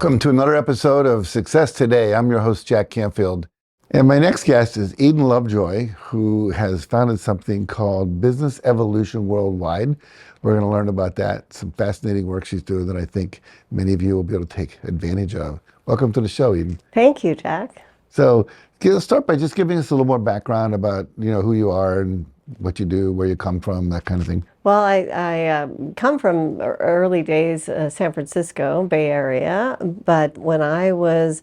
Welcome to another episode of Success Today. I'm your host, Jack Canfield. And my next guest is Eden Lovejoy, who has founded something called Business Evolution Worldwide. We're going to learn about that, some fascinating work she's doing that I think many of you will be able to take advantage of. Welcome to the show, Eden. Thank you, Jack. So let's start by just giving us a little more background about, who you are and what you do, where you come from, that kind of thing. Well, I come from early days, San Francisco, Bay Area, but when I was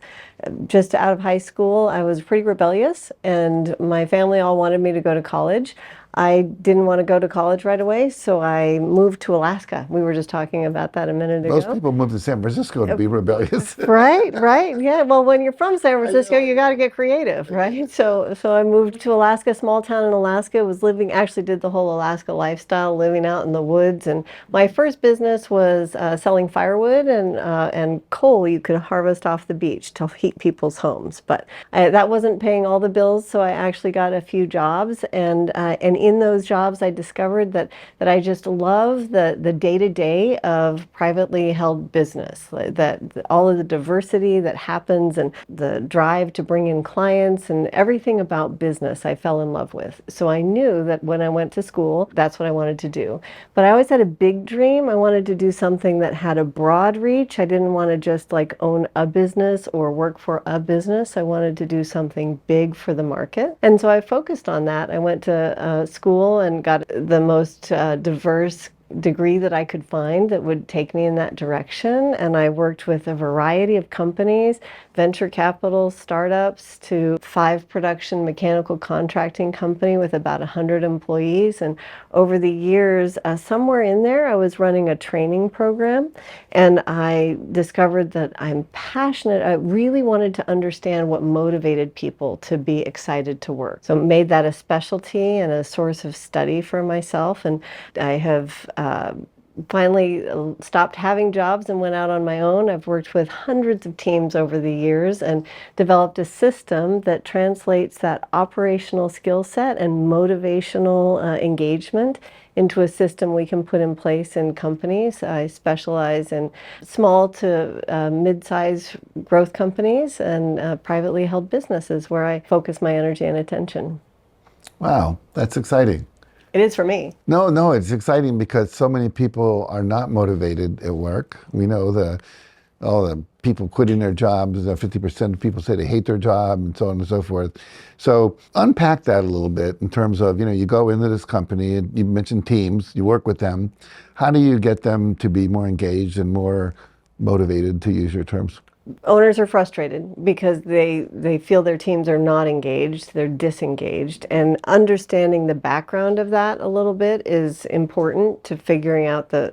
just out of high school, I was pretty rebellious, and my family all wanted me to go to college. I didn't want to go to college right away, so I moved to Alaska. We were just talking about that a minute ago. Most people move to San Francisco to be rebellious. Right. Yeah. Well, when you're from San Francisco, you got to get creative, right? So I moved to Alaska, small town in Alaska, actually did the whole Alaska lifestyle, living out in the woods. And my first business was selling firewood and coal you could harvest off the beach to heat people's homes. But that wasn't paying all the bills, so I actually got a few jobs. And in those jobs, I discovered that I just love the day-to-day of privately held business, that all of the diversity that happens and the drive to bring in clients and everything about business I fell in love with. So I knew that when I went to school, that's what I wanted to do. But I always had a big dream. I wanted to do something that had a broad reach. I didn't want to just own a business or work for a business. I wanted to do something big for the market. And so I focused on that. I went to school and got the most diverse degree that I could find that would take me in that direction. And I worked with a variety of companies, venture capital startups to 5 production mechanical contracting company with about 100 employees. And over the years, somewhere in there, I was running a training program, and I discovered that I'm passionate. I really wanted to understand what motivated people to be excited to work. So made that a specialty and a source of study for myself. And I have finally stopped having jobs and went out on my own. I've worked with hundreds of teams over the years and developed a system that translates that operational skill set and motivational engagement into a system we can put in place in companies. I specialize in small to mid-size growth companies and privately held businesses where I focus my energy and attention. Wow, that's exciting. It is for me. No, it's exciting because so many people are not motivated at work. We know all the people quitting their jobs, 50% of people say they hate their job and so on and so forth. So unpack that a little bit in terms of, you go into this company and you mentioned teams, you work with them. How do you get them to be more engaged and more motivated, to use your terms? Owners are frustrated because they feel their teams are not engaged, they're disengaged, and understanding the background of that a little bit is important to figuring out the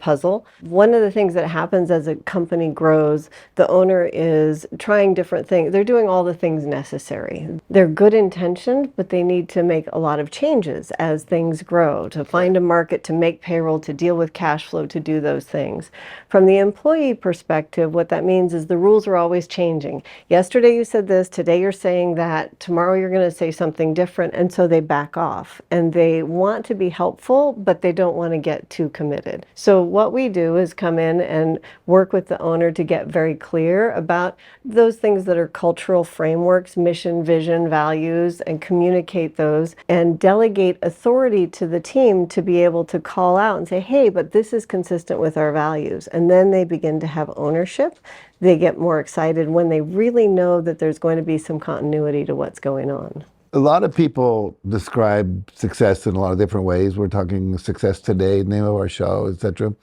puzzle. One of the things that happens as a company grows, the owner is trying different things. They're doing all the things necessary. They're good intentioned, but they need to make a lot of changes as things grow, to find a market, to make payroll, to deal with cash flow, to do those things. From the employee perspective, what that means is the rules are always changing. Yesterday you said this, today you're saying that, tomorrow you're going to say something different, and so they back off. And they want to be helpful, but they don't want to get too committed. So what we do is come in and work with the owner to get very clear about those things that are cultural frameworks, mission, vision, values, and communicate those, and delegate authority to the team to be able to call out and say, hey, but this is consistent with our values. And then they begin to have ownership. They get more excited when they really know that there's going to be some continuity to what's going on. A lot of people describe success in a lot of different ways. We're talking Success Today, name of our show, etc.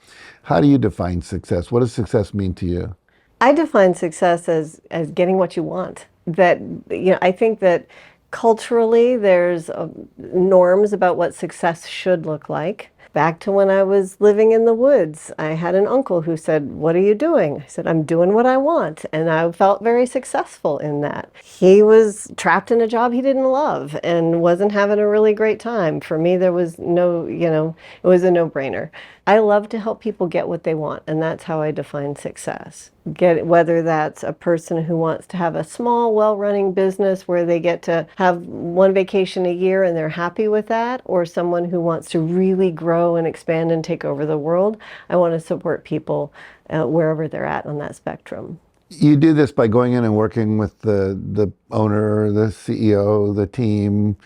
How do you define success? What does success mean to you? I define success as getting what you want. I think that culturally there's norms about what success should look like. Back to when I was living in the woods, I had an uncle who said, what are you doing? I said, I'm doing what I want. And I felt very successful in that. He was trapped in a job he didn't love and wasn't having a really great time. For me, there was it was a no-brainer. I love to help people get what they want, and that's how I define success. Get whether that's a person who wants to have a small, well-running business where they get to have one vacation a year and they're happy with that, or someone who wants to really grow and expand and take over the world. I want to support people wherever they're at on that spectrum. You do this by going in and working with the owner, the CEO, the team.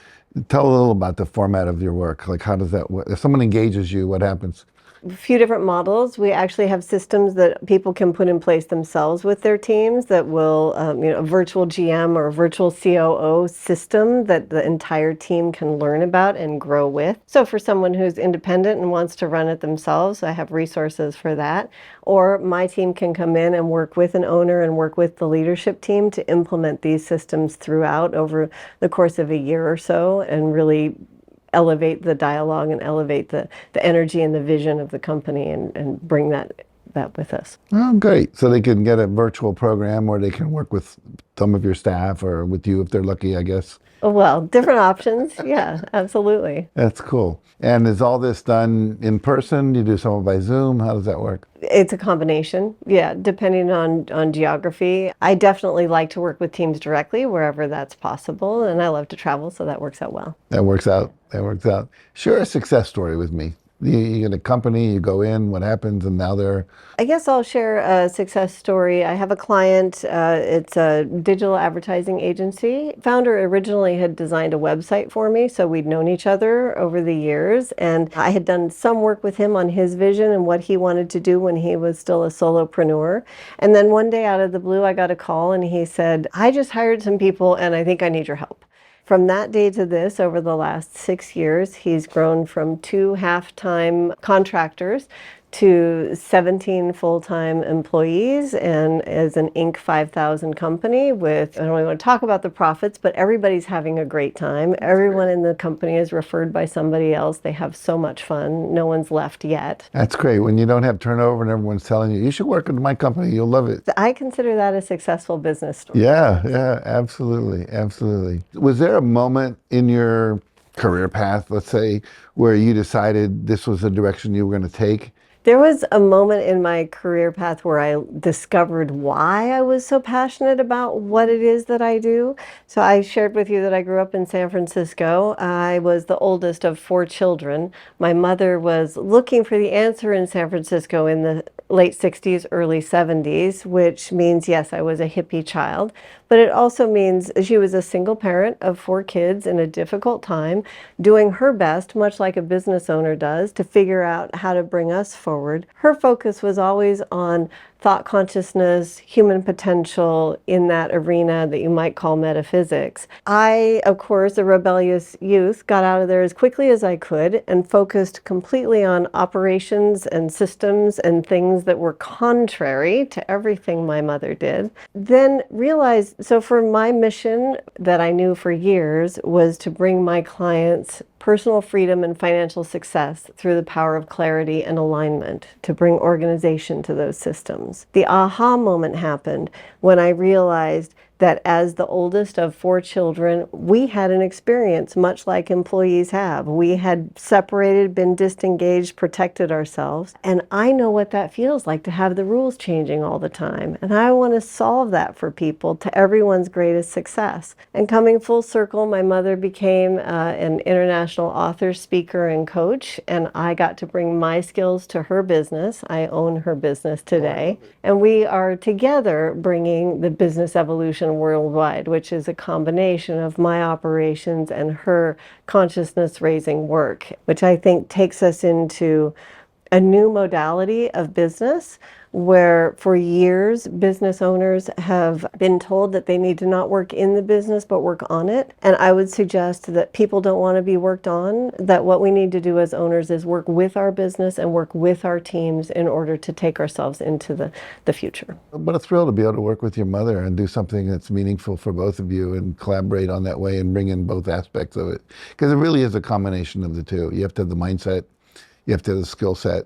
Tell a little about the format of your work. Like, how does that work? If someone engages you, what happens? A few different models. We actually have systems that people can put in place themselves with their teams that will, a virtual GM or a virtual COO system that the entire team can learn about and grow with. So for someone who's independent and wants to run it themselves, I have resources for that. Or my team can come in and work with an owner and work with the leadership team to implement these systems throughout over the course of a year or so and really elevate the dialogue and elevate the energy and the vision of the company and bring that with us. Oh, great. So they can get a virtual program or they can work with some of your staff or with you if they're lucky, I guess. Well, different options. Yeah, absolutely. That's cool. And is all this done in person? You do some of it by Zoom? How does that work? It's a combination. Yeah, depending on geography. I definitely like to work with teams directly wherever that's possible, and I love to travel, so that works out well. That works out. That works out. Share a success story with me. You get a company, you go in, what happens, and now they're... I guess I'll share a success story. I have a client, it's a digital advertising agency. Founder originally had designed a website for me, so we'd known each other over the years, and I had done some work with him on his vision and what he wanted to do when he was still a solopreneur. And then one day out of the blue, I got a call and he said, I just hired some people and I think I need your help. From that day to this, over the last 6 years, he's grown from 2 half-time contractors to 17 full-time employees and is an Inc. 5000 company with, I don't really want to talk about the profits, but everybody's having a great time. Everyone in the company is referred by somebody else. They have so much fun. No one's left yet. That's great. When you don't have turnover and everyone's telling you, you should work in my company, you'll love it. I consider that a successful business story. Yeah, absolutely, absolutely. Was there a moment in your career path, let's say, where you decided this was the direction you were going to take? There was a moment in my career path where I discovered why I was so passionate about what it is that I do. So I shared with you that I grew up in San Francisco. I was the oldest of 4 children. My mother was looking for the answer in San Francisco in the late 60s, early 70s, which means, yes, I was a hippie child. But it also means she was a single parent of 4 kids in a difficult time, doing her best, much like a business owner does, to figure out how to bring us forward. Her focus was always on thought consciousness, human potential in that arena that you might call metaphysics. I, of course, a rebellious youth, got out of there as quickly as I could and focused completely on operations and systems and things that were contrary to everything my mother did. Then realized, so for my mission that I knew for years was to bring my clients personal freedom and financial success through the power of clarity and alignment, to bring organization to those systems. The aha moment happened when I realized that as the oldest of 4 children, we had an experience much like employees have. We had separated, been disengaged, protected ourselves. And I know what that feels like to have the rules changing all the time. And I want to solve that for people to everyone's greatest success. And coming full circle, my mother became an international author, speaker, and coach. And I got to bring my skills to her business. I own her business today. And we are together bringing the business evolution worldwide, which is a combination of my operations and her consciousness raising work, which I think takes us into a new modality of business where for years business owners have been told that they need to not work in the business but work on it. And I would suggest that people don't want to be worked on, that what we need to do as owners is work with our business and work with our teams in order to take ourselves into the future. What a thrill to be able to work with your mother and do something that's meaningful for both of you and collaborate on that way and bring in both aspects of it. Because it really is a combination of the two. You have to have the mindset, you have to have the skill set,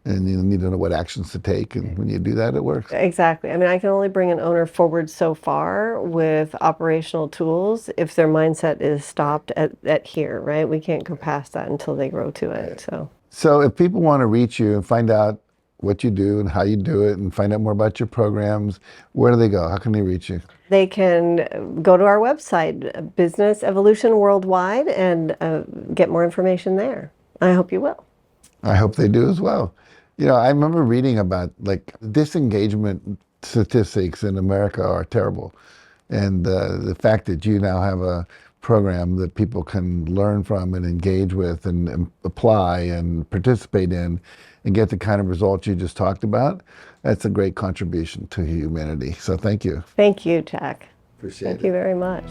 and you need to know what actions to take. And when you do that, it works. Exactly. I mean, I can only bring an owner forward so far with operational tools if their mindset is stopped at here, right? We can't go past that until they grow to it. So So if people want to reach you and find out what you do and how you do it and find out more about your programs, where do they go? How can they reach you? They can go to our website, Business Evolution Worldwide, and get more information there. I hope you will. I hope they do as well. I remember reading about like disengagement statistics in America are terrible. And the fact that you now have a program that people can learn from and engage with and apply and participate in and get the kind of results you just talked about, that's a great contribution to humanity. So thank you. Thank you, Jack. Appreciate Thank you very much.